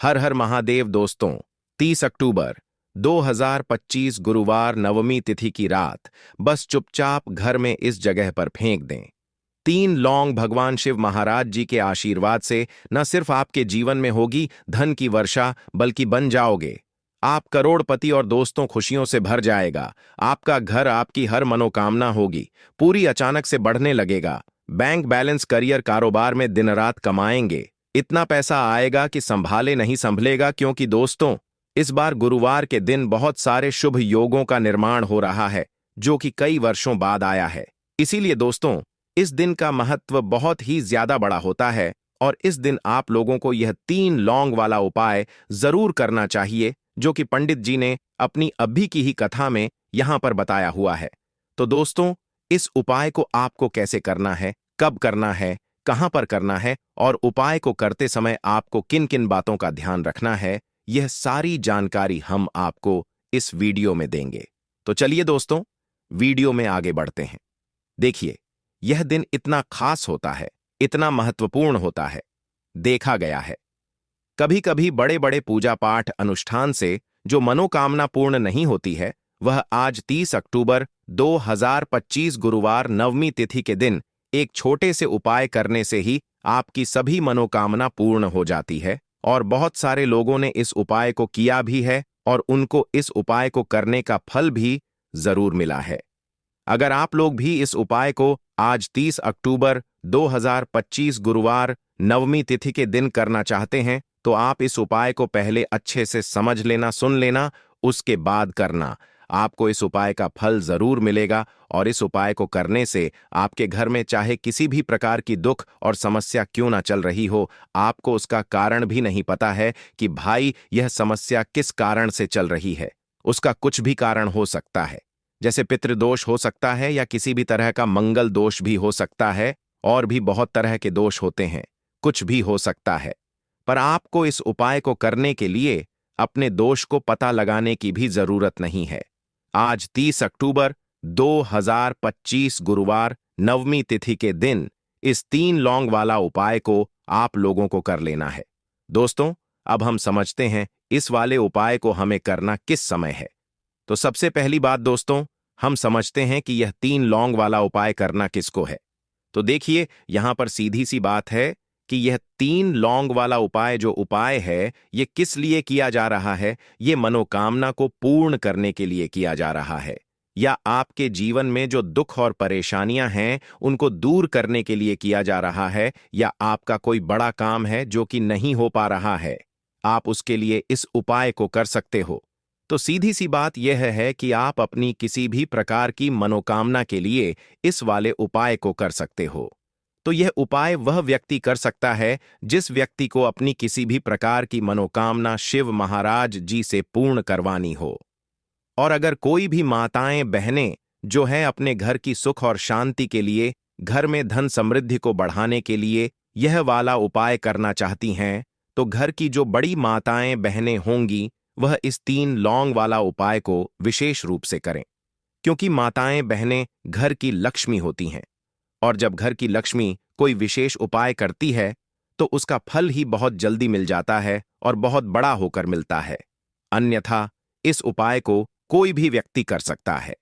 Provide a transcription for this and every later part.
हर हर महादेव दोस्तों। 30 अक्टूबर 2025 गुरुवार नवमी तिथि की रात बस चुपचाप घर में इस जगह पर फेंक दें। 3 लौंग भगवान शिव महाराज जी के आशीर्वाद से न सिर्फ आपके जीवन में होगी धन की वर्षा, बल्कि बन जाओगे आप करोड़पति और दोस्तों खुशियों से भर जाएगा। आपका घर, आपकी हर मनोकामना होगी पूरी, अचानक से बढ़ने लगेगा। बैंक बैलेंस, करियर, कारोबार में दिन रात कमाएंगे। इतना पैसा आएगा कि संभाले नहीं संभलेगा, क्योंकि दोस्तों इस बार गुरुवार के दिन बहुत सारे शुभ योगों का निर्माण हो रहा है, जो कि कई वर्षों बाद आया है। इसीलिए दोस्तों इस दिन का महत्व बहुत ही ज्यादा बड़ा होता है और इस दिन आप लोगों को यह 3 लौंग वाला उपाय जरूर करना चाहिए, जो कि पंडित जी ने अपनी अभी की ही कथा में यहां पर बताया हुआ है। तो दोस्तों इस उपाय को आपको कैसे करना है, कब करना है, कहां पर करना है और उपाय को करते समय आपको किन किन बातों का ध्यान रखना है, यह सारी जानकारी हम आपको इस वीडियो में देंगे। तो चलिए दोस्तों वीडियो में आगे बढ़ते हैं। देखिए, यह दिन इतना खास होता है, इतना महत्वपूर्ण होता है। देखा गया है कभी कभी बड़े बड़े पूजा पाठ अनुष्ठान से जो मनोकामना पूर्ण नहीं होती है, वह आज 30 अक्टूबर 2025 गुरुवार नवमी तिथि के दिन एक छोटे से उपाय करने से ही आपकी सभी मनोकामना पूर्ण हो जाती है। और बहुत सारे लोगों ने इस उपाय को किया भी है और उनको इस उपाय को करने का फल भी जरूर मिला है। अगर आप लोग भी इस उपाय को आज 30 अक्टूबर 2025 गुरुवार नवमी तिथि के दिन करना चाहते हैं, तो आप इस उपाय को पहले अच्छे से समझ लेना, सुन लेना, उसके बाद करना। आपको इस उपाय का फल जरूर मिलेगा और इस उपाय को करने से आपके घर में चाहे किसी भी प्रकार की दुख और समस्या क्यों ना चल रही हो, आपको उसका कारण भी नहीं पता है कि भाई यह समस्या किस कारण से चल रही है। उसका कुछ भी कारण हो सकता है, जैसे पितृदोष हो सकता है या किसी भी तरह का मंगल दोष भी हो सकता है, और भी बहुत तरह के दोष होते हैं, कुछ भी हो सकता है। पर आपको इस उपाय को करने के लिए अपने दोष को पता लगाने की भी जरूरत नहीं है। आज 30 अक्टूबर 2025 गुरुवार नवमी तिथि के दिन इस 3 लौंग वाला उपाय को आप लोगों को कर लेना है। दोस्तों अब हम समझते हैं इस वाले उपाय को हमें करना किस समय है। तो सबसे पहली बात दोस्तों, हम समझते हैं कि यह 3 लौंग वाला उपाय करना किसको है। तो देखिए, यहां पर सीधी सी बात है कि यह 3 लौंग वाला उपाय जो उपाय है, ये किस लिए किया जा रहा है। ये मनोकामना को पूर्ण करने के लिए किया जा रहा है, या आपके जीवन में जो दुख और परेशानियां हैं उनको दूर करने के लिए किया जा रहा है, या आपका कोई बड़ा काम है जो कि नहीं हो पा रहा है, आप उसके लिए इस उपाय को कर सकते हो। तो सीधी सी बात यह है कि आप अपनी किसी भी प्रकार की मनोकामना के लिए इस वाले उपाय को कर सकते हो। तो यह उपाय वह व्यक्ति कर सकता है जिस व्यक्ति को अपनी किसी भी प्रकार की मनोकामना शिव महाराज जी से पूर्ण करवानी हो। और अगर कोई भी माताएं बहनें जो हैं अपने घर की सुख और शांति के लिए, घर में धन समृद्धि को बढ़ाने के लिए यह वाला उपाय करना चाहती हैं, तो घर की जो बड़ी माताएं बहनें होंगी वह इस 3 लौंग वाला उपाय को विशेष रूप से करें, क्योंकि माताएं बहनें घर की लक्ष्मी होती हैं और जब घर की लक्ष्मी कोई विशेष उपाय करती है तो उसका फल ही बहुत जल्दी मिल जाता है और बहुत बड़ा होकर मिलता है। अन्यथा इस उपाय को कोई भी व्यक्ति कर सकता है,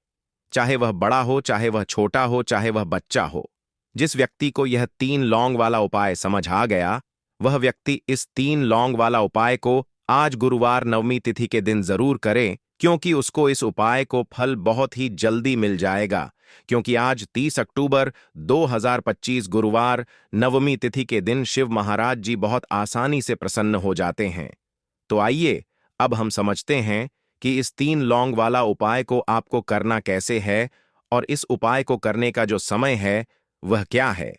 चाहे वह बड़ा हो, चाहे वह छोटा हो, चाहे वह बच्चा हो। जिस व्यक्ति को यह 3 लौंग वाला उपाय समझ आ गया, वह व्यक्ति इस 3 लौंग वाला उपाय को आज गुरुवार नवमी तिथि के दिन जरूर करें, क्योंकि उसको इस उपाय को फल बहुत ही जल्दी मिल जाएगा। क्योंकि आज 30 अक्टूबर 2025 गुरुवार नवमी तिथि के दिन शिव महाराज जी बहुत आसानी से प्रसन्न हो जाते हैं। तो आइए अब हम समझते हैं कि इस 3 लौंग वाला उपाय को आपको करना कैसे है और इस उपाय को करने का जो समय है वह क्या है।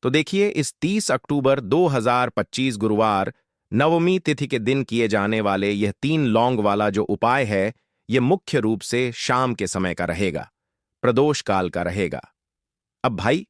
तो देखिए, इस 30 अक्टूबर 2025 गुरुवार नवमी तिथि के दिन किए जाने वाले यह 3 लौंग वाला जो उपाय है, यह मुख्य रूप से शाम के समय का रहेगा, प्रदोष काल का रहेगा। अब भाई,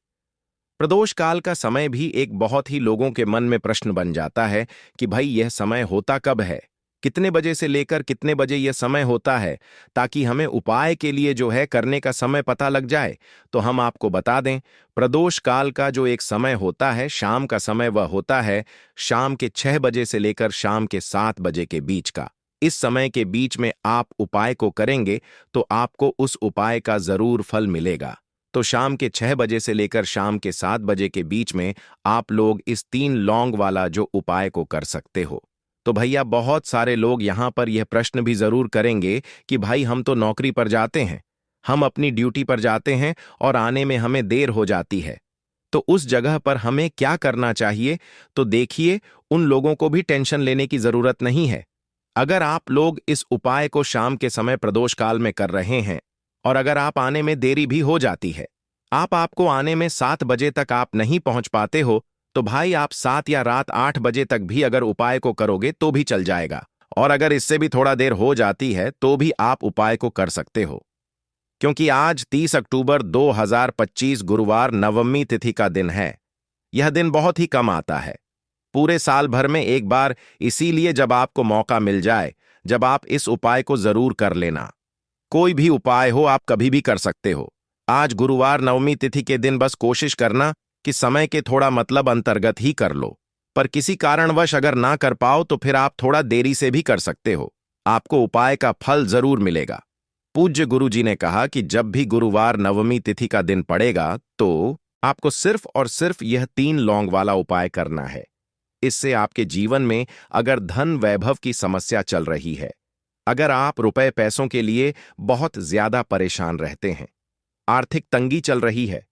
प्रदोष काल का समय भी एक बहुत ही लोगों के मन में प्रश्न बन जाता है कि भाई यह समय होता कब है, कितने बजे से लेकर कितने बजे यह समय होता है, ताकि हमें उपाय के लिए जो है करने का समय पता लग जाए। तो हम आपको बता दें, प्रदोष काल का जो एक समय होता है, शाम का समय, वह होता है शाम के 6 बजे से लेकर शाम के 7 बजे के बीच का। इस समय के बीच में आप उपाय को करेंगे तो आपको उस उपाय का जरूर फल मिलेगा। तो शाम के 6 बजे से लेकर शाम के 7 बजे के बीच में आप लोग इस 3 लौंग वाला जो उपाय को कर सकते हो। तो भैया, बहुत सारे लोग यहां पर यह प्रश्न भी जरूर करेंगे कि भाई, हम तो नौकरी पर जाते हैं, हम अपनी ड्यूटी पर जाते हैं और आने में हमें देर हो जाती है, तो उस जगह पर हमें क्या करना चाहिए? तो देखिए, उन लोगों को भी टेंशन लेने की जरूरत नहीं है। अगर आप लोग इस उपाय को शाम के समय प्रदोष काल में कर रहे हैं और अगर आप आने में देरी भी हो जाती है, आपको आने में 7 बजे तक आप नहीं पहुंच पाते हो, तो भाई आप 7 या रात 8 बजे तक भी अगर उपाय को करोगे तो भी चल जाएगा। और अगर इससे भी थोड़ा देर हो जाती है तो भी आप उपाय को कर सकते हो, क्योंकि आज 30 अक्टूबर 2025 गुरुवार नवमी तिथि का दिन है। यह दिन बहुत ही कम आता है, पूरे साल भर में एक बार, इसीलिए जब आपको मौका मिल जाए, जब आप इस उपाय को जरूर कर लेना। कोई भी उपाय हो, आप कभी भी कर सकते हो। आज गुरुवार नवमी तिथि के दिन बस कोशिश करना कि समय के थोड़ा मतलब अंतर्गत ही कर लो, पर किसी कारणवश अगर ना कर पाओ तो फिर आप थोड़ा देरी से भी कर सकते हो, आपको उपाय का फल जरूर मिलेगा। पूज्य गुरु जी ने कहा कि जब भी गुरुवार नवमी तिथि का दिन पड़ेगा तो आपको सिर्फ और सिर्फ यह 3 लौंग वाला उपाय करना है। इससे आपके जीवन में अगर धन वैभव की समस्या चल रही है, अगर आप रुपए पैसों के लिए बहुत ज्यादा परेशान रहते हैं, आर्थिक तंगी चल रही है,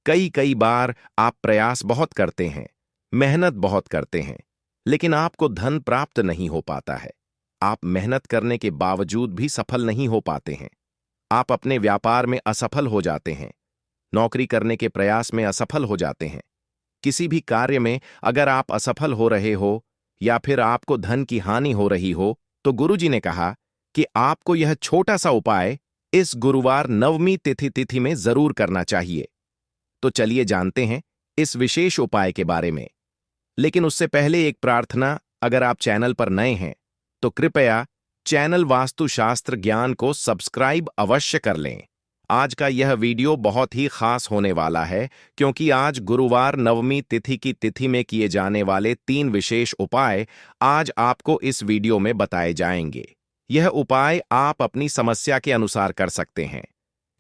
कई कई बार आप प्रयास बहुत करते हैं, मेहनत बहुत करते हैं, लेकिन आपको धन प्राप्त नहीं हो पाता है, आप मेहनत करने के बावजूद भी सफल नहीं हो पाते हैं, आप अपने व्यापार में असफल हो जाते हैं, नौकरी करने के प्रयास में असफल हो जाते हैं, किसी भी कार्य में अगर आप असफल हो रहे हो या फिर आपको धन की हानि हो रही हो, तो गुरुजी ने कहा कि आपको यह छोटा सा उपाय इस गुरुवार नवमी तिथि में जरूर करना चाहिए। तो चलिए जानते हैं इस विशेष उपाय के बारे में। लेकिन उससे पहले एक प्रार्थना, अगर आप चैनल पर नए हैं तो कृपया चैनल वास्तुशास्त्र ज्ञान को सब्सक्राइब अवश्य कर लें। आज का यह वीडियो बहुत ही खास होने वाला है, क्योंकि आज गुरुवार नवमी तिथि की तिथि में किए जाने वाले 3 विशेष उपाय आज आपको इस वीडियो में बताए जाएंगे। यह उपाय आप अपनी समस्या के अनुसार कर सकते हैं।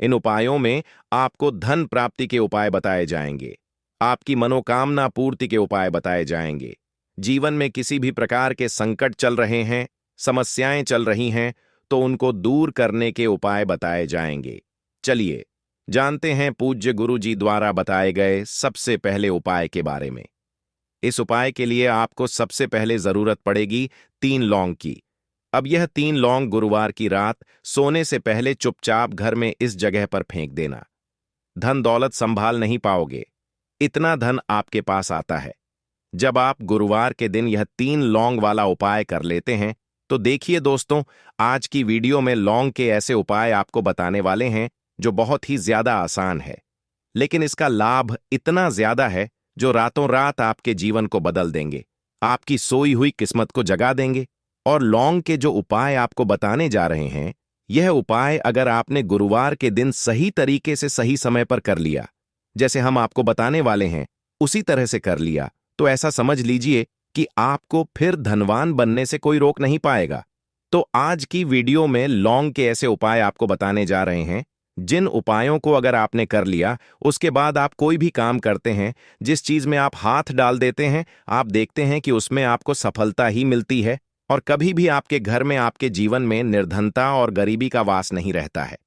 इन उपायों में आपको धन प्राप्ति के उपाय बताए जाएंगे, आपकी मनोकामना पूर्ति के उपाय बताए जाएंगे, जीवन में किसी भी प्रकार के संकट चल रहे हैं, समस्याएं चल रही हैं, तो उनको दूर करने के उपाय बताए जाएंगे। चलिए जानते हैं पूज्य गुरु जी द्वारा बताए गए सबसे पहले उपाय के बारे में। इस उपाय के लिए आपको सबसे पहले जरूरत पड़ेगी 3 लौंग की। अब यह 3 लौंग गुरुवार की रात सोने से पहले चुपचाप घर में इस जगह पर फेंक देना। धन दौलत संभाल नहीं पाओगे, इतना धन आपके पास आता है। जब आप गुरुवार के दिन यह 3 लौंग वाला उपाय कर लेते हैं, तो देखिए दोस्तों, आज की वीडियो में लौंग के ऐसे उपाय आपको बताने वाले हैं जो बहुत ही ज्यादा आसान है, लेकिन इसका लाभ इतना ज्यादा है जो रातों रात आपके जीवन को बदल देंगे, आपकी सोई हुई किस्मत को जगा देंगे। और लौंग के जो उपाय आपको बताने जा रहे हैं, यह उपाय अगर आपने गुरुवार के दिन सही तरीके से सही समय पर कर लिया, जैसे हम आपको बताने वाले हैं उसी तरह से कर लिया, तो ऐसा समझ लीजिए कि आपको फिर धनवान बनने से कोई रोक नहीं पाएगा। तो आज की वीडियो में लौंग के ऐसे उपाय आपको बताने जा रहे हैं, जिन उपायों को अगर आपने कर लिया, उसके बाद आप कोई भी काम करते हैं, जिस चीज में आप हाथ डाल देते हैं, आप देखते हैं कि उसमें आपको सफलता ही मिलती है और कभी भी आपके घर में, आपके जीवन में निर्धनता और गरीबी का वास नहीं रहता है।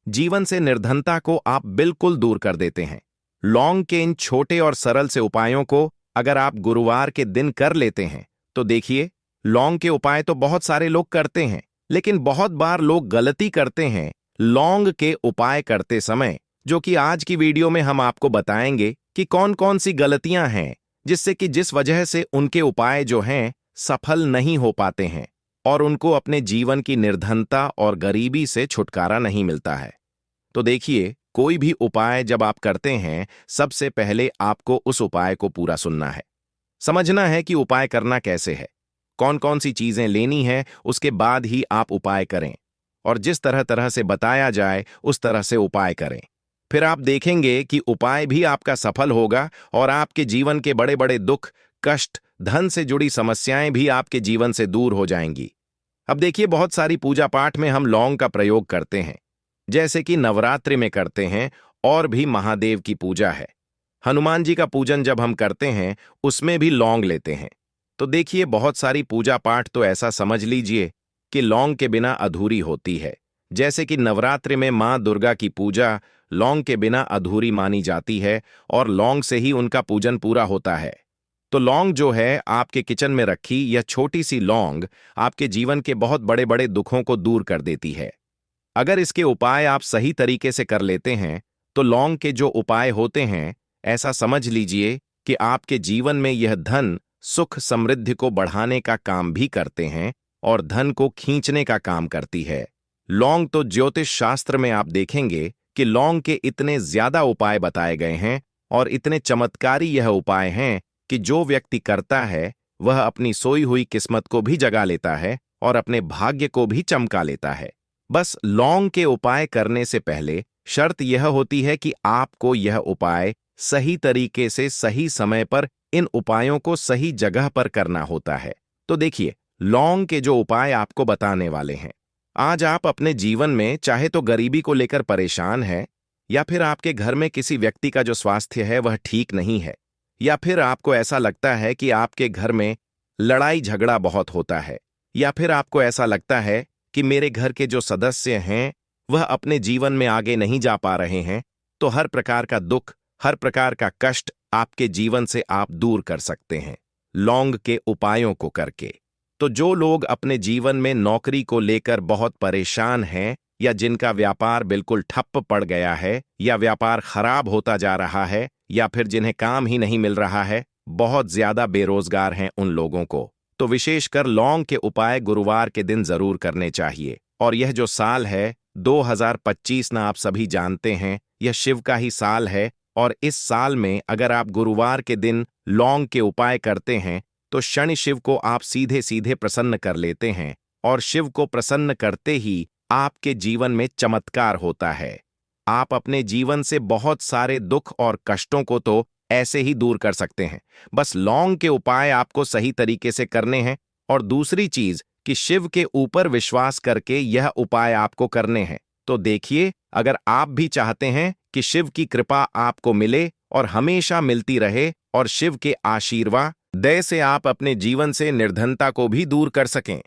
जीवन से निर्धनता को आप बिल्कुल दूर कर देते हैं। लौंग के इन छोटे और सरल से उपायों को अगर आप गुरुवार के दिन कर लेते हैं, तो देखिए, लौंग के उपाय तो बहुत सारे लोग करते हैं, लेकिन बहुत बार लोग गलती करते हैं लौंग के उपाय करते समय, जो कि आज की वीडियो में हम आपको बताएंगे कि कौन कौन सी गलतियां हैं जिससे कि जिस वजह से उनके उपाय जो हैं सफल नहीं हो पाते हैं और उनको अपने जीवन की निर्धनता और गरीबी से छुटकारा नहीं मिलता है। तो देखिए, कोई भी उपाय जब आप करते हैं, सबसे पहले आपको उस उपाय को पूरा सुनना है, समझना है कि उपाय करना कैसे है। कौन कौन सी चीजें लेनी है, उसके बाद ही आप उपाय करें। और जिस तरह तरह से बताया जाए उस तरह से उपाय करें। फिर आप देखेंगे कि उपाय भी आपका सफल होगा और आपके जीवन के बड़े बड़े दुख, कष्ट, धन से जुड़ी समस्याएं भी आपके जीवन से दूर हो जाएंगी। अब देखिए, बहुत सारी पूजा पाठ में हम लौंग का प्रयोग करते हैं, जैसे कि नवरात्रि में करते हैं, और भी महादेव की पूजा है। हनुमान जी का पूजन जब हम करते हैं उसमें भी लौंग लेते हैं। तो देखिए, बहुत सारी पूजा पाठ तो ऐसा समझ लीजिए कि लौंग के बिना अधूरी होती है। जैसे कि नवरात्रि में मां दुर्गा की पूजा लौंग के बिना अधूरी मानी जाती है और लौंग से ही उनका पूजन पूरा होता है। तो लौंग जो है आपके किचन में रखी यह छोटी सी लौंग आपके जीवन के बहुत बड़े बड़े दुखों को दूर कर देती है। अगर इसके उपाय आप सही तरीके से कर लेते हैं तो लौंग के जो उपाय होते हैं, ऐसा समझ लीजिए कि आपके जीवन में यह धन, सुख, समृद्धि को बढ़ाने का काम भी करते हैं और धन को खींचने का काम करती है। लौंग तो ज्योतिष शास्त्र में आप देखेंगे कि लौंग के इतने ज्यादा उपाय बताए गए हैं और इतने चमत्कारी यह उपाय हैं कि जो व्यक्ति करता है वह अपनी सोई हुई किस्मत को भी जगा लेता है और अपने भाग्य को भी चमका लेता है। बस लौंग के उपाय करने से पहले शर्त यह होती है कि आपको यह उपाय सही तरीके से सही समय पर इन उपायों को सही जगह पर करना होता है। तो देखिए, लौंग के जो उपाय आपको बताने वाले हैं, आज आप अपने जीवन में चाहे तो गरीबी को लेकर परेशान है, या फिर आपके घर में किसी व्यक्ति का जो स्वास्थ्य है वह ठीक नहीं है, या फिर आपको ऐसा लगता है कि आपके घर में लड़ाई झगड़ा बहुत होता है, या फिर आपको ऐसा लगता है कि मेरे घर के जो सदस्य हैं वह अपने जीवन में आगे नहीं जा पा रहे हैं, तो हर प्रकार का दुख, हर प्रकार का कष्ट आपके जीवन से आप दूर कर सकते हैं लौंग के उपायों को करके। तो जो लोग अपने जीवन में नौकरी को लेकर बहुत परेशान हैं, या जिनका व्यापार बिल्कुल ठप्प पड़ गया है, या व्यापार खराब होता जा रहा है, या फिर जिन्हें काम ही नहीं मिल रहा है, बहुत ज्यादा बेरोजगार हैं उन लोगों को, तो विशेषकर लौंग के उपाय गुरुवार के दिन जरूर करने चाहिए। और यह जो साल है 2025 ना, आप सभी जानते हैं यह शिव का ही साल है, और इस साल में अगर आप गुरुवार के दिन लौंग के उपाय करते हैं तो शनि शिव को आप सीधे सीधे प्रसन्न कर लेते हैं, और शिव को प्रसन्न करते ही आपके जीवन में चमत्कार होता है। आप अपने जीवन से बहुत सारे दुख और कष्टों को तो ऐसे ही दूर कर सकते हैं। बस लौंग के उपाय आपको सही तरीके से करने हैं, और दूसरी चीज कि शिव के ऊपर विश्वास करके यह उपाय आपको करने हैं। तो देखिए, अगर आप भी चाहते हैं कि शिव की कृपा आपको मिले और हमेशा मिलती रहे, और शिव के आशीर्वाद दया से आप अपने जीवन से निर्धनता को भी दूर कर सकें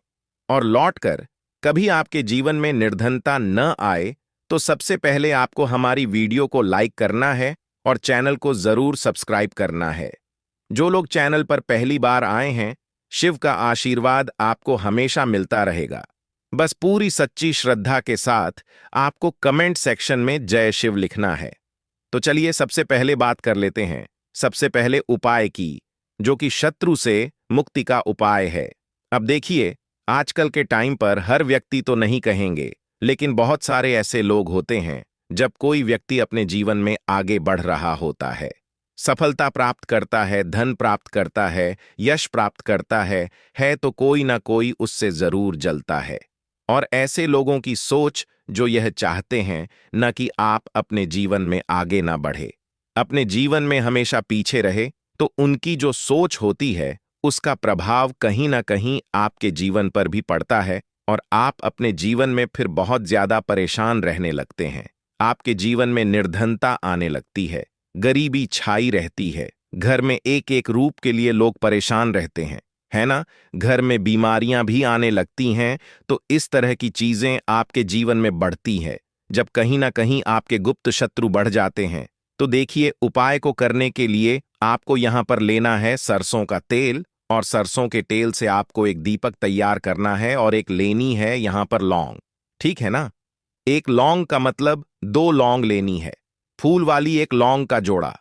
और लौटकर कभी आपके जीवन में निर्धनता न आए, तो सबसे पहले आपको हमारी वीडियो को लाइक करना है और चैनल को जरूर सब्सक्राइब करना है। जो लोग चैनल पर पहली बार आए हैं, शिव का आशीर्वाद आपको हमेशा मिलता रहेगा। बस पूरी सच्ची श्रद्धा के साथ आपको कमेंट सेक्शन में जय शिव लिखना है। तो चलिए सबसे पहले बात कर लेते हैं सबसे पहले उपाय की, जो कि शत्रु से मुक्ति का उपाय है। अब देखिए, आजकल के टाइम पर हर व्यक्ति तो नहीं कहेंगे, लेकिन बहुत सारे ऐसे लोग होते हैं जब कोई व्यक्ति अपने जीवन में आगे बढ़ रहा होता है, सफलता प्राप्त करता है, धन प्राप्त करता है, यश प्राप्त करता है तो कोई ना कोई उससे जरूर जलता है। और ऐसे लोगों की सोच जो यह चाहते हैं न कि आप अपने जीवन में आगे ना बढ़े, अपने जीवन में हमेशा पीछे रहे, तो उनकी जो सोच होती है उसका प्रभाव कहीं ना कहीं आपके जीवन पर भी पड़ता है, और आप अपने जीवन में फिर बहुत ज्यादा परेशान रहने लगते हैं। आपके जीवन में निर्धनता आने लगती है, गरीबी छाई रहती है, घर में एक एक रूप के लिए लोग परेशान रहते हैं, है ना। घर में बीमारियां भी आने लगती हैं। तो इस तरह की चीजें आपके जीवन में बढ़ती है जब कहीं ना कहीं आपके गुप्त शत्रु बढ़ जाते हैं। तो देखिए, उपाय को करने के लिए आपको यहां पर लेना है सरसों का तेल, और सरसों के तेल से आपको एक दीपक तैयार करना है, और एक लेनी है यहां पर लौंग, ठीक है ना। एक लौंग का मतलब 2 लौंग लेनी है, फूल वाली एक लौंग का जोड़ा।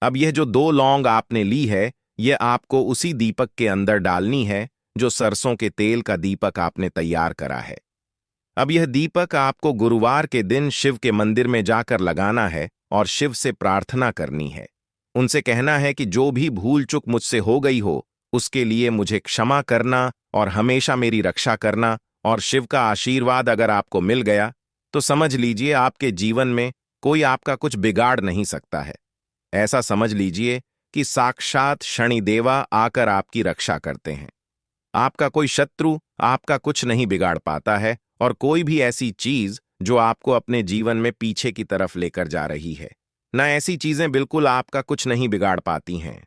अब यह जो 2 लौंग आपने ली है, यह आपको उसी दीपक के अंदर डालनी है जो सरसों के तेल का दीपक आपने तैयार करा है। अब यह दीपक आपको गुरुवार के दिन शिव के मंदिर में जाकर लगाना है और शिव से प्रार्थना करनी है। उनसे कहना है कि जो भी भूल चूक मुझसे हो गई हो उसके लिए मुझे क्षमा करना और हमेशा मेरी रक्षा करना, और शिव का आशीर्वाद अगर आपको मिल गया तो समझ लीजिए आपके जीवन में कोई आपका कुछ बिगाड़ नहीं सकता है। ऐसा समझ लीजिए कि साक्षात शनिदेवा आकर आपकी रक्षा करते हैं। आपका कोई शत्रु आपका कुछ नहीं बिगाड़ पाता है, और कोई भी ऐसी चीज जो आपको अपने जीवन में पीछे की तरफ लेकर जा रही है, ना ऐसी चीजें बिल्कुल आपका कुछ नहीं बिगाड़ पाती हैं।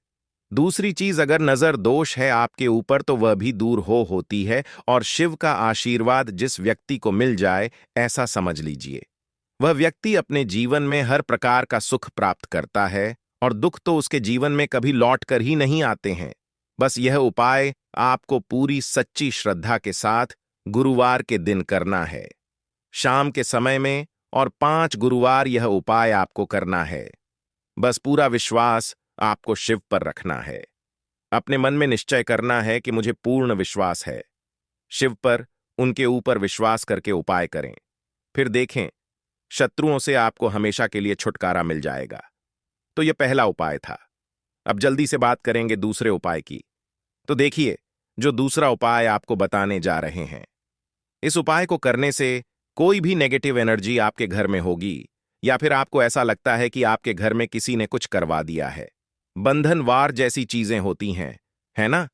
दूसरी चीज, अगर नजर दोष है आपके ऊपर तो वह भी दूर होती है, और शिव का आशीर्वाद जिस व्यक्ति को मिल जाए, ऐसा समझ लीजिए वह व्यक्ति अपने जीवन में हर प्रकार का सुख प्राप्त करता है, और दुख तो उसके जीवन में कभी लौट कर ही नहीं आते हैं। बस यह उपाय आपको पूरी सच्ची श्रद्धा के साथ गुरुवार के दिन करना है, शाम के समय में, और 5 गुरुवार यह उपाय आपको करना है। बस पूरा विश्वास आपको शिव पर रखना है। अपने मन में निश्चय करना है कि मुझे पूर्ण विश्वास है शिव पर, उनके ऊपर विश्वास करके उपाय करें। फिर देखें, शत्रुओं से आपको हमेशा के लिए छुटकारा मिल जाएगा। तो यह पहला उपाय था। अब जल्दी से बात करेंगे दूसरे उपाय की। तो देखिए, जो दूसरा उपाय आपको बताने जा रहे हैं, इस उपाय को करने से कोई भी नेगेटिव एनर्जी आपके घर में होगी, या फिर आपको ऐसा लगता है कि आपके घर में किसी ने कुछ करवा दिया है, बंधनवार जैसी चीजें होती हैं, है ना?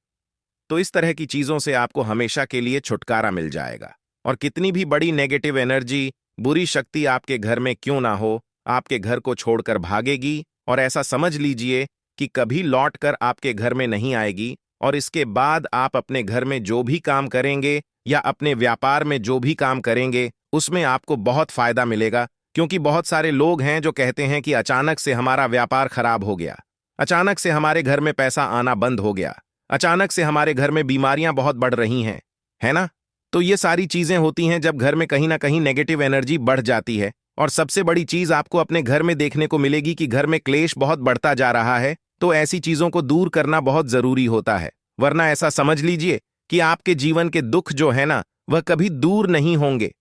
तो इस तरह की चीजों से आपको हमेशा के लिए छुटकारा मिल जाएगा, और कितनी भी बड़ी नेगेटिव एनर्जी, बुरी शक्ति आपके घर में क्यों ना हो, आपके घर को छोड़कर भागेगी, और ऐसा समझ लीजिए कि कभी लौट कर आपके घर में नहीं आएगी। और इसके बाद आप अपने घर में जो भी काम करेंगे या अपने व्यापार में जो भी काम करेंगे, उसमें आपको बहुत फायदा मिलेगा। क्योंकि बहुत सारे लोग हैं जो कहते हैं कि अचानक से हमारा व्यापार खराब हो गया, अचानक से हमारे घर में पैसा आना बंद हो गया, अचानक से हमारे घर में बीमारियां बहुत बढ़ रही हैं, है ना? तो ये सारी चीजें होती हैं जब घर में कहीं ना कहीं नेगेटिव एनर्जी बढ़ जाती है। और सबसे बड़ी चीज आपको अपने घर में देखने को मिलेगी कि घर में क्लेश बहुत बढ़ता जा रहा है। तो ऐसी चीजों को दूर करना बहुत जरूरी होता है, वरना ऐसा समझ लीजिए कि आपके जीवन के दुख जो है ना, वह कभी दूर नहीं होंगे।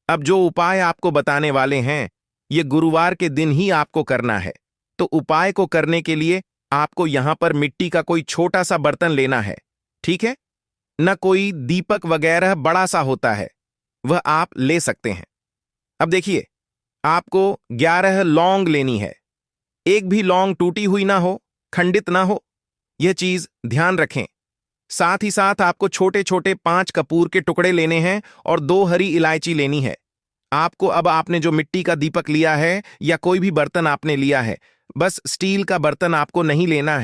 अब जो उपाय आपको बताने वाले हैं, ये गुरुवार के दिन ही आपको करना है। तो उपाय को करने के लिए आपको यहां पर मिट्टी का कोई छोटा सा बर्तन लेना है, ठीक है? न कोई दीपक वगैरह बड़ा सा होता है, वह आप ले सकते हैं। अब देखिए, आपको 11 लौंग लेनी है। एक भी लौंग टूटी हुई ना हो, खंडित ना हो, यह चीज ध्यान रखें। साथ ही साथ आपको छोटे छोटे 5 कपूर के टुकड़े लेने हैं, और 2 हरी इलायची लेनी है। आपको, अब आपने जो मिट्टी का दीपक लिया है या कोई भी बर्तन आपने लिया है, बस स्टील का बर्तन आपको नहीं लेना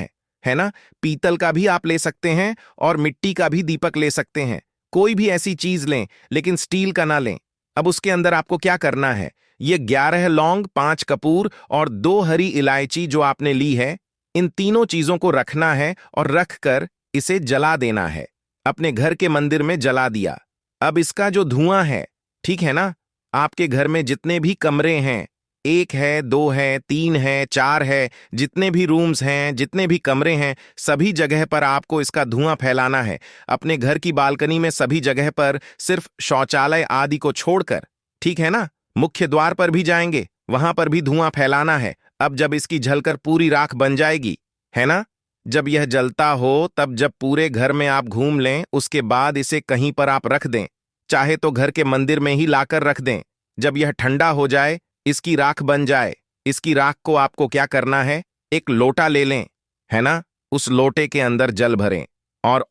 है ना? पीतल का भी आप ले सकते हैं, और मिट्टी का भी दीपक ले सकते हैं। कोई भी ऐसी चीज लें, लेकिन स्टील का ना लें। अब उसके अंदर आपको क्या करना है, ये 11 लौंग, 5 कपूर और 2 हरी इलायची जो आपने ली है, इन तीनों चीजों को रखना है, और रखकर इसे जला देना है। अपने घर के मंदिर में जला दिया। अब इसका जो धुआं है, ठीक है ना, आपके घर में जितने भी कमरे हैं, 1 है, 2 है, 3 है, 4 है, जितने भी रूम्स हैं, जितने भी कमरे हैं, सभी जगह पर आपको इसका धुआं फैलाना है। अपने घर की बालकनी में सभी जगह पर, सिर्फ शौचालय आदि को छोड़कर, ठीक है ना? मुख्य द्वार पर भी जाएंगे, वहां पर भी धुआं फैलाना है। अब जब इसकी जलकर पूरी राख बन जाएगी, है ना, जब यह जलता हो, तब जब पूरे घर में आप घूम लें, उसके बाद इसे कहीं पर आप रख दें, चाहे तो घर के मंदिर में ही लाकर रख दें। जब यह ठंडा हो जाए, इसकी राख बन जाए, इसकी राख को आपको क्या करना है, एक लोटा ले लें, है ना? उस लोटे के अंदर जल भरें,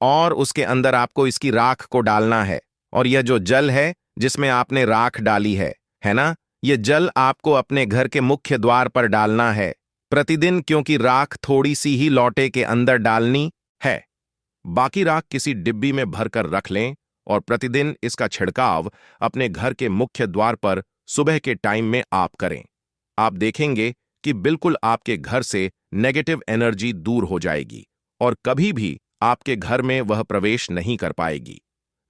और उसके अंदर आपको इसकी राख को डालना है। और यह जो जल है जिसमें आपने राख डाली है ना, यह जल आपको अपने घर के मुख्य द्वार पर डालना है प्रतिदिन, क्योंकि राख थोड़ी सी ही लोटे के अंदर डालनी है। बाकी राख किसी डिब्बी में भरकर रख लें, और प्रतिदिन इसका छिड़काव अपने घर के मुख्य द्वार पर सुबह के टाइम में आप करें। आप देखेंगे कि बिल्कुल आपके घर से नेगेटिव एनर्जी दूर हो जाएगी, और कभी भी आपके घर में वह प्रवेश नहीं कर पाएगी।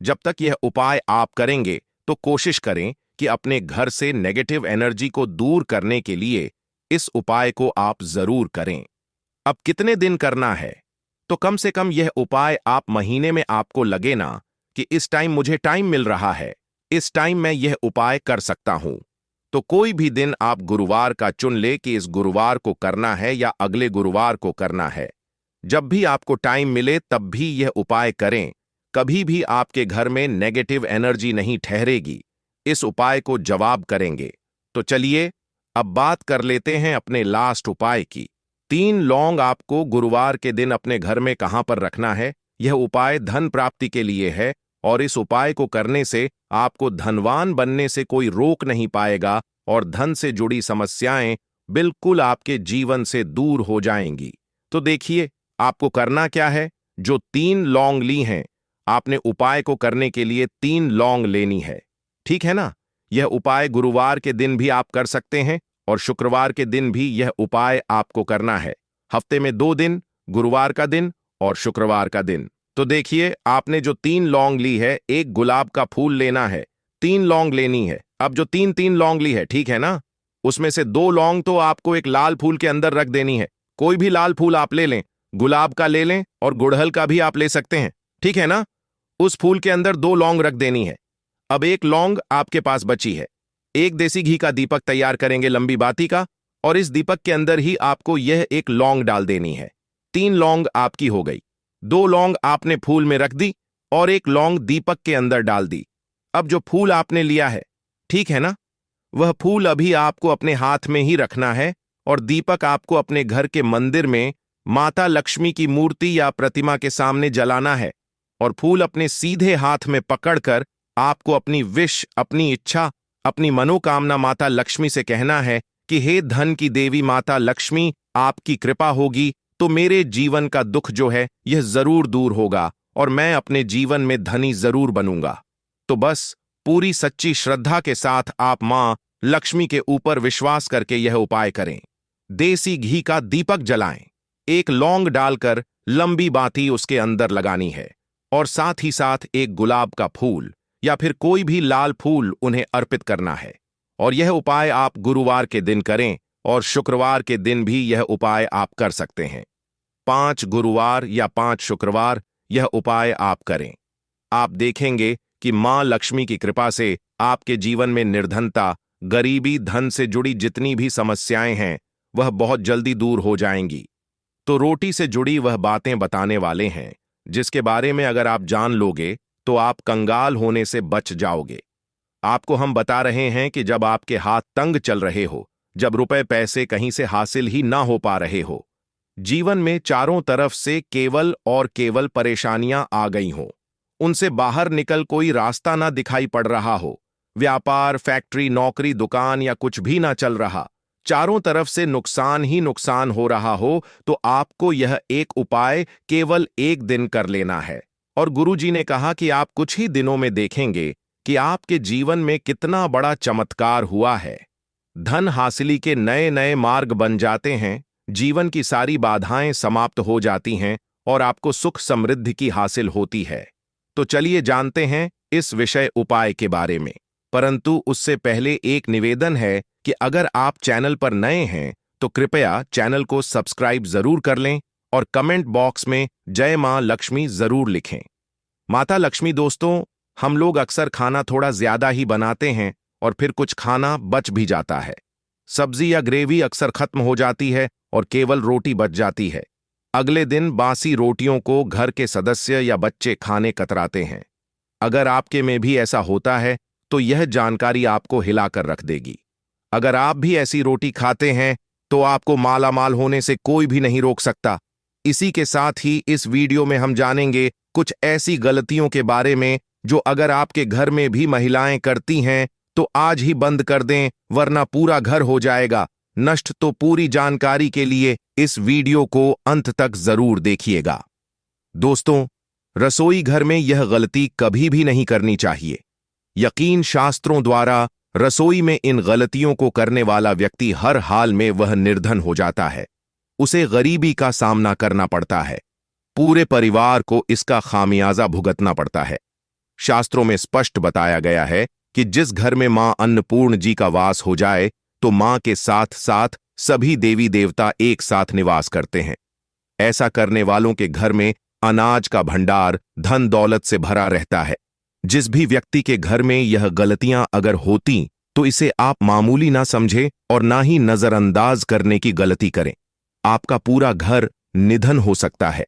जब तक यह उपाय आप करेंगे, तो कोशिश करें कि अपने घर से नेगेटिव एनर्जी को दूर करने के लिए इस उपाय को आप जरूर करें। अब कितने दिन करना है? तो कम से कम यह उपाय आप महीने में, आपको लगे ना कि इस टाइम मुझे टाइम मिल रहा है, इस टाइम मैं यह उपाय कर सकता हूं, तो कोई भी दिन आप गुरुवार का चुन ले कि इस गुरुवार को करना है या अगले गुरुवार को करना है। जब भी आपको टाइम मिले तब भी यह उपाय करें। कभी भी आपके घर में नेगेटिव एनर्जी नहीं ठहरेगी। इस उपाय को जवाब करेंगे। तो चलिए अब बात कर लेते हैं अपने लास्ट उपाय की। 3 लौंग आपको गुरुवार के दिन अपने घर में कहां पर रखना है। यह उपाय धन प्राप्ति के लिए है और इस उपाय को करने से आपको धनवान बनने से कोई रोक नहीं पाएगा और धन से जुड़ी समस्याएं बिल्कुल आपके जीवन से दूर हो जाएंगी। तो देखिए आपको करना क्या है। जो 3 लौंग ली हैं, आपने उपाय को करने के लिए 3 लौंग लेनी है। ठीक है ना। यह उपाय गुरुवार के दिन भी आप कर सकते हैं और शुक्रवार के दिन भी यह उपाय आपको करना है। हफ्ते में 2 दिन, गुरुवार का दिन और शुक्रवार का दिन। तो देखिए आपने जो 3 लौंग ली है, एक गुलाब का फूल लेना है। 3 लौंग लेनी है। अब जो 3 लौंग ली है, ठीक है ना, उसमें से 2 लौंग तो आपको एक लाल फूल के अंदर रख देनी है। कोई भी लाल फूल आप ले लें, गुलाब का ले लें और गुड़हल का भी आप ले सकते हैं। ठीक है ना। उस फूल के अंदर 2 लौंग रख देनी है। अब 1 लौंग आपके पास बची है। एक देसी घी का दीपक तैयार करेंगे लंबी बाती का और इस दीपक के अंदर ही आपको यह 1 लौंग डाल देनी है। 3 लौंग आपकी हो गई। 2 लौंग आपने फूल में रख दी और 1 लौंग दीपक के अंदर डाल दी। अब जो फूल आपने लिया है, ठीक है ना, वह फूल अभी आपको अपने हाथ में ही रखना है और दीपक आपको अपने घर के मंदिर में माता लक्ष्मी की मूर्ति या प्रतिमा के सामने जलाना है और फूल अपने सीधे हाथ में पकड़कर आपको अपनी विश, अपनी इच्छा, अपनी मनोकामना माता लक्ष्मी से कहना है कि हे धन की देवी माता लक्ष्मी, आपकी कृपा होगी तो मेरे जीवन का दुख जो है यह जरूर दूर होगा और मैं अपने जीवन में धनी जरूर बनूंगा। तो बस पूरी सच्ची श्रद्धा के साथ आप मां लक्ष्मी के ऊपर विश्वास करके यह उपाय करें। देसी घी का दीपक जलाएं, 1 लौंग डालकर लंबी बाती उसके अंदर लगानी है और साथ ही साथ 1 गुलाब का फूल या फिर कोई भी लाल फूल उन्हें अर्पित करना है। और यह उपाय आप गुरुवार के दिन करें और शुक्रवार के दिन भी यह उपाय आप कर सकते हैं। 5 गुरुवार या 5 शुक्रवार यह उपाय आप करें। आप देखेंगे कि मां लक्ष्मी की कृपा से आपके जीवन में निर्धनता, गरीबी, धन से जुड़ी जितनी भी समस्याएं हैं वह बहुत जल्दी दूर हो जाएंगी। तो रोटी से जुड़ी वह बातें बताने वाले हैं जिसके बारे में अगर आप जान लोगे तो आप कंगाल होने से बच जाओगे। आपको हम बता रहे हैं कि जब आपके हाथ तंग चल रहे हो, जब रुपए पैसे कहीं से हासिल ही ना हो पा रहे हो, जीवन में चारों तरफ से केवल और केवल परेशानियां आ गई हों, उनसे बाहर निकल कोई रास्ता ना दिखाई पड़ रहा हो, व्यापार, फैक्ट्री, नौकरी, दुकान या कुछ भी ना चल रहा, चारों तरफ से नुकसान ही नुकसान हो रहा हो, तो आपको यह एक उपाय केवल 1 दिन कर लेना है। और गुरुजी ने कहा कि आप कुछ ही दिनों में देखेंगे कि आपके जीवन में कितना बड़ा चमत्कार हुआ है। धन हासिली के नए नए मार्ग बन जाते हैं, जीवन की सारी बाधाएं समाप्त हो जाती हैं और आपको सुख समृद्धि की हासिल होती है। तो चलिए जानते हैं इस विषय उपाय के बारे में। परंतु उससे पहले एक निवेदन है कि अगर आप चैनल पर नए हैं तो कृपया चैनल को सब्सक्राइब जरूर कर लें और कमेंट बॉक्स में जय मां लक्ष्मी जरूर लिखें। माता लक्ष्मी दोस्तों, हम लोग अक्सर खाना थोड़ा ज्यादा ही बनाते हैं और फिर कुछ खाना बच भी जाता है। सब्जी या ग्रेवी अक्सर खत्म हो जाती है और केवल रोटी बच जाती है। अगले दिन बासी रोटियों को घर के सदस्य या बच्चे खाने कतराते हैं। अगर आपके में भी ऐसा होता है तो यह जानकारी आपको हिलाकर रख देगी। अगर आप भी ऐसी रोटी खाते हैं तो आपको मालामाल होने से कोई भी नहीं रोक सकता। इसी के साथ ही इस वीडियो में हम जानेंगे कुछ ऐसी गलतियों के बारे में जो अगर आपके घर में भी महिलाएं करती हैं तो आज ही बंद कर दें, वरना पूरा घर हो जाएगा नष्ट। तो पूरी जानकारी के लिए इस वीडियो को अंत तक जरूर देखिएगा। दोस्तों, रसोई घर में यह गलती कभी भी नहीं करनी चाहिए। यकीन शास्त्रों द्वारा रसोई में इन गलतियों को करने वाला व्यक्ति हर हाल में वह निर्धन हो जाता है, उसे गरीबी का सामना करना पड़ता है, पूरे परिवार को इसका खामियाजा भुगतना पड़ता है। शास्त्रों में स्पष्ट बताया गया है कि जिस घर में मां अन्नपूर्ण जी का वास हो जाए तो मां के साथ साथ सभी देवी देवता एक साथ निवास करते हैं। ऐसा करने वालों के घर में अनाज का भंडार, धन दौलत से भरा रहता है। जिस भी व्यक्ति के घर में यह गलतियां अगर होती तो इसे आप मामूली ना समझे और ना ही नजरअंदाज करने की गलती करें। आपका पूरा घर निधन हो सकता है।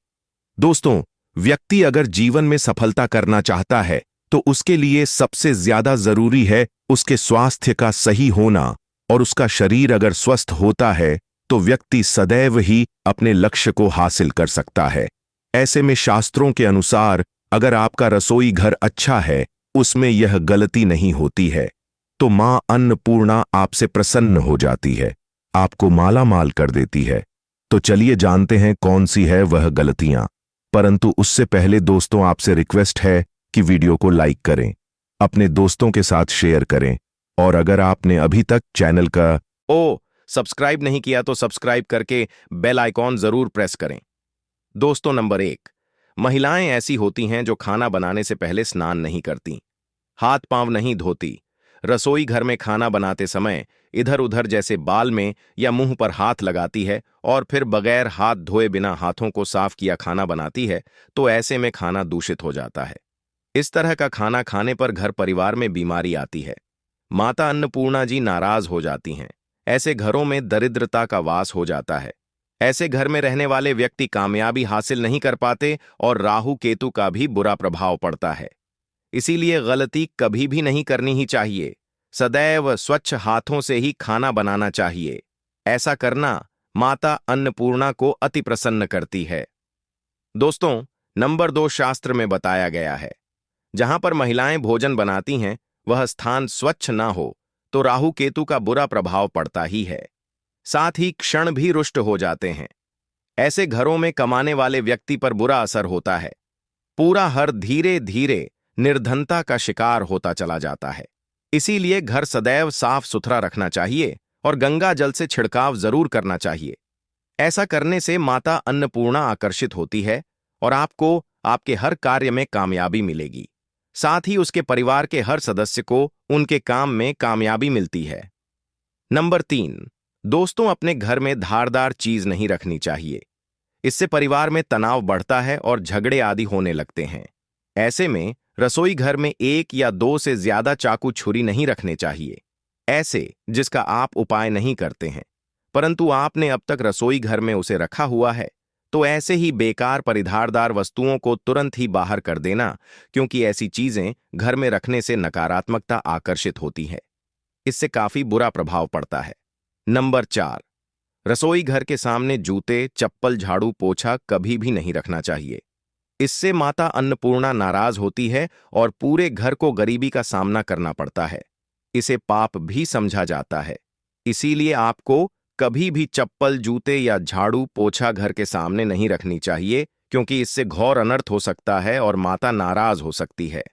दोस्तों, व्यक्ति अगर जीवन में सफलता करना चाहता है तो उसके लिए सबसे ज्यादा जरूरी है उसके स्वास्थ्य का सही होना, और उसका शरीर अगर स्वस्थ होता है तो व्यक्ति सदैव ही अपने लक्ष्य को हासिल कर सकता है। ऐसे में शास्त्रों के अनुसार अगर आपका रसोई घर अच्छा है, उसमें यह गलती नहीं होती है, तो मां अन्नपूर्णा आपसे प्रसन्न हो जाती है, आपको माला माल कर देती है। तो चलिए जानते हैं कौन सी है वह गलतियां। परंतु उससे पहले दोस्तों, आपसे रिक्वेस्ट है कि वीडियो को लाइक करें, अपने दोस्तों के साथ शेयर करें, और अगर आपने अभी तक चैनल का सब्सक्राइब नहीं किया तो सब्सक्राइब करके बेल आइकॉन जरूर प्रेस करें। दोस्तों, नंबर 1, महिलाएं ऐसी होती हैं जो खाना बनाने से पहले स्नान नहीं करती, हाथ पांव नहीं धोती, रसोई घर में खाना बनाते समय इधर उधर जैसे बाल में या मुंह पर हाथ लगाती है और फिर बगैर हाथ धोए बिना हाथों को साफ किया खाना बनाती है, तो ऐसे में खाना दूषित हो जाता है। इस तरह का खाना खाने पर घर परिवार में बीमारी आती है। माता अन्नपूर्णा जी नाराज हो जाती हैं। ऐसे घरों में दरिद्रता का वास हो जाता है। ऐसे घर में रहने वाले व्यक्ति कामयाबी हासिल नहीं कर पाते और राहु केतु का भी बुरा प्रभाव पड़ता है। इसीलिए गलती कभी भी नहीं करनी ही चाहिए। सदैव स्वच्छ हाथों से ही खाना बनाना चाहिए। ऐसा करना माता अन्नपूर्णा को अति प्रसन्न करती है। दोस्तों, नंबर 2, शास्त्र में बताया गया है, जहां पर महिलाएं भोजन बनाती हैं वह स्थान स्वच्छ ना हो तो राहु केतु का बुरा प्रभाव पड़ता ही है, साथ ही क्षण भी रुष्ट हो जाते हैं। ऐसे घरों में कमाने वाले व्यक्ति पर बुरा असर होता है। पूरा हर धीरे धीरे निर्धनता का शिकार होता चला जाता है। इसीलिए घर सदैव साफ सुथरा रखना चाहिए और गंगा जल से छिड़काव जरूर करना चाहिए। ऐसा करने से माता अन्नपूर्णा आकर्षित होती है और आपको आपके हर कार्य में कामयाबी मिलेगी। साथ ही उसके परिवार के हर सदस्य को उनके काम में कामयाबी मिलती है। नंबर 3, दोस्तों, अपने घर में धारदार चीज नहीं रखनी चाहिए। इससे परिवार में तनाव बढ़ता है और झगड़े आदि होने लगते हैं। ऐसे में रसोई घर में 1 या 2 से ज्यादा चाकू छुरी नहीं रखने चाहिए, ऐसे जिसका आप उपाय नहीं करते हैं, परंतु आपने अब तक रसोई घर में उसे रखा हुआ है, तो ऐसे ही बेकार परिधारदार वस्तुओं को तुरंत ही बाहर कर देना, क्योंकि ऐसी चीजें घर में रखने से नकारात्मकता आकर्षित होती है। इससे काफी बुरा प्रभाव पड़ता है। नंबर 4, रसोई घर के सामने जूते, चप्पल, झाड़ू, पोछा कभी भी नहीं रखना चाहिए। इससे माता अन्नपूर्णा नाराज होती है और पूरे घर को गरीबी का सामना करना पड़ता है। इसे पाप भी समझा जाता है। इसीलिए आपको कभी भी चप्पल, जूते या झाड़ू, पोछा घर के सामने नहीं रखनी चाहिए, क्योंकि इससे घोर अनर्थ हो सकता है और माता नाराज हो सकती है।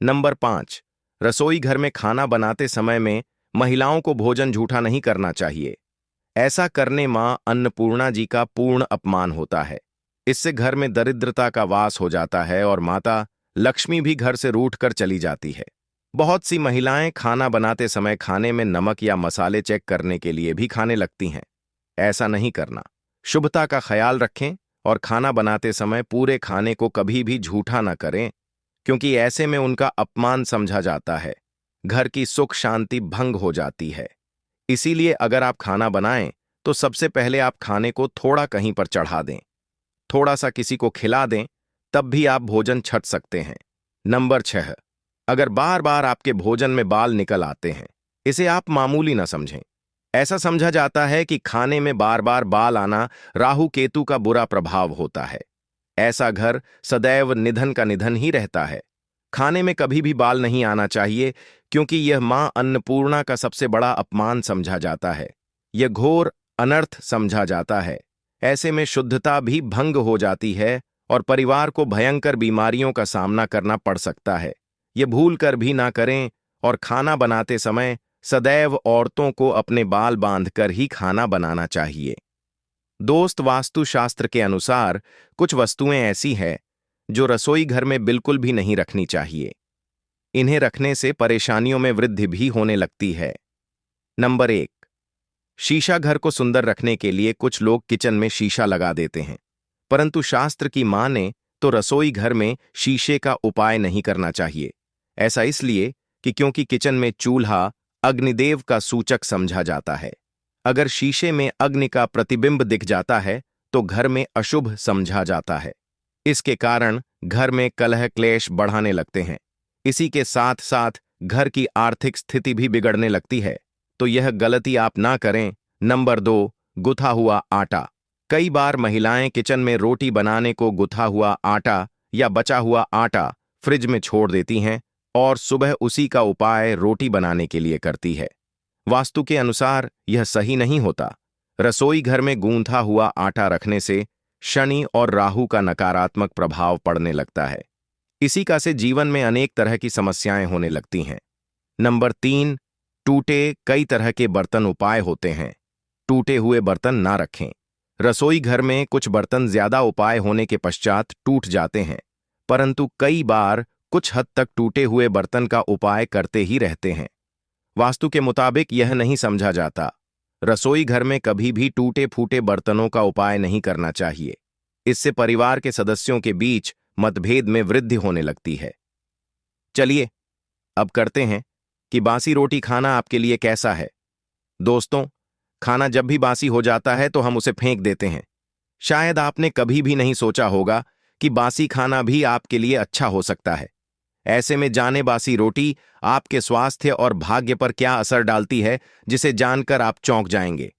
नंबर 5, रसोई घर में खाना बनाते समय में महिलाओं को भोजन झूठा नहीं करना चाहिए। ऐसा करने मां अन्नपूर्णा जी का पूर्ण अपमान होता है। इससे घर में दरिद्रता का वास हो जाता है और माता लक्ष्मी भी घर से रूठ कर चली जाती है। बहुत सी महिलाएं खाना बनाते समय खाने में नमक या मसाले चेक करने के लिए भी खाने लगती हैं। ऐसा नहीं करना। शुभता का ख्याल रखें और खाना बनाते समय पूरे खाने को कभी भी झूठा न करें, क्योंकि ऐसे में उनका अपमान समझा जाता है। घर की सुख शांति भंग हो जाती है। इसीलिए अगर आप खाना बनाएं तो सबसे पहले आप खाने को थोड़ा कहीं पर चढ़ा दें, थोड़ा सा किसी को खिला दें, तब भी आप भोजन छट सकते हैं। नंबर 6, अगर बार बार आपके भोजन में बाल निकल आते हैं, इसे आप मामूली न समझें। ऐसा समझा जाता है कि खाने में बार बार बाल आना राहु केतु का बुरा प्रभाव होता है। ऐसा घर सदैव निधन का निधन ही रहता है। खाने में कभी भी बाल नहीं आना चाहिए, क्योंकि यह मां अन्नपूर्णा का सबसे बड़ा अपमान समझा जाता है। यह घोर अनर्थ समझा जाता है। ऐसे में शुद्धता भी भंग हो जाती है और परिवार को भयंकर बीमारियों का सामना करना पड़ सकता है। ये भूल कर भी ना करें और खाना बनाते समय सदैव औरतों को अपने बाल बांधकर ही खाना बनाना चाहिए। दोस्त, वास्तुशास्त्र के अनुसार कुछ वस्तुएं ऐसी हैं जो रसोई घर में बिल्कुल भी नहीं रखनी चाहिए। इन्हें रखने से परेशानियों में वृद्धि भी होने लगती है। नंबर 1, शीशा। घर को सुंदर रखने के लिए कुछ लोग किचन में शीशा लगा देते हैं, परंतु शास्त्र की माने तो रसोई घर में शीशे का उपाय नहीं करना चाहिए। ऐसा इसलिए कि क्योंकि किचन में चूल्हा अग्निदेव का सूचक समझा जाता है। अगर शीशे में अग्नि का प्रतिबिंब दिख जाता है तो घर में अशुभ समझा जाता है। इसके कारण घर में कलह क्लेश बढ़ाने लगते हैं। इसी के साथ साथ घर की आर्थिक स्थिति भी बिगड़ने लगती है। तो यह गलती आप ना करें। नंबर 2, गुथा हुआ आटा। कई बार महिलाएं किचन में रोटी बनाने को गुथा हुआ आटा या बचा हुआ आटा फ्रिज में छोड़ देती हैं और सुबह उसी का उपाय रोटी बनाने के लिए करती है। वास्तु के अनुसार यह सही नहीं होता। रसोई घर में गूंथा हुआ आटा रखने से शनि और राहु का नकारात्मक प्रभाव पड़ने लगता है। इसी का से जीवन में अनेक तरह की समस्याएं होने लगती हैं। नंबर 3, टूटे कई तरह के बर्तन उपाय होते हैं। टूटे हुए बर्तन ना रखें। रसोई घर में कुछ बर्तन ज्यादा उपाय होने के पश्चात टूट जाते हैं, परंतु कई बार कुछ हद तक टूटे हुए बर्तन का उपाय करते ही रहते हैं। वास्तु के मुताबिक यह नहीं समझा जाता। रसोई घर में कभी भी टूटे फूटे बर्तनों का उपाय नहीं करना चाहिए। इससे परिवार के सदस्यों के बीच मतभेद में वृद्धि होने लगती है। चलिए अब करते हैं कि बासी रोटी खाना आपके लिए कैसा है। दोस्तों, खाना जब भी बासी हो जाता है तो हम उसे फेंक देते हैं। शायद आपने कभी भी नहीं सोचा होगा कि बासी खाना भी आपके लिए अच्छा हो सकता है। ऐसे में जाने बासी रोटी आपके स्वास्थ्य और भाग्य पर क्या असर डालती है, जिसे जानकर आप चौंक जाएंगे।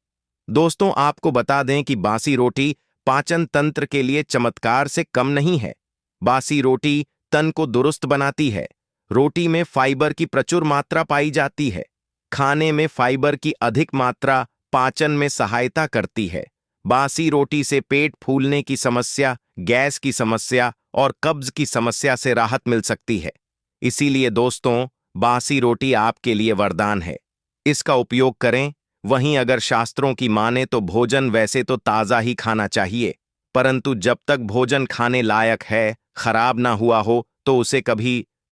दोस्तों, आपको बता दें कि बासी रोटी पाचन तंत्र के लिए चमत्कार से कम नहीं है। बासी रोटी तन को दुरुस्त बनाती है। रोटी में फाइबर की प्रचुर मात्रा पाई जाती है। खाने में फाइबर की अधिक मात्रा पाचन में सहायता करती है। बासी रोटी से पेट फूलने की समस्या, गैस की समस्या और कब्ज की समस्या से राहत मिल सकती है। इसीलिए दोस्तों, बासी रोटी आपके लिए वरदान है। इसका उपयोग करें। वहीं अगर शास्त्रों की माने तो भोजन वैसे तो ताज़ा ही खाना चाहिए, परंतु जब तक भोजन खाने लायक है, खराब ना हुआ हो, तो उसे कभी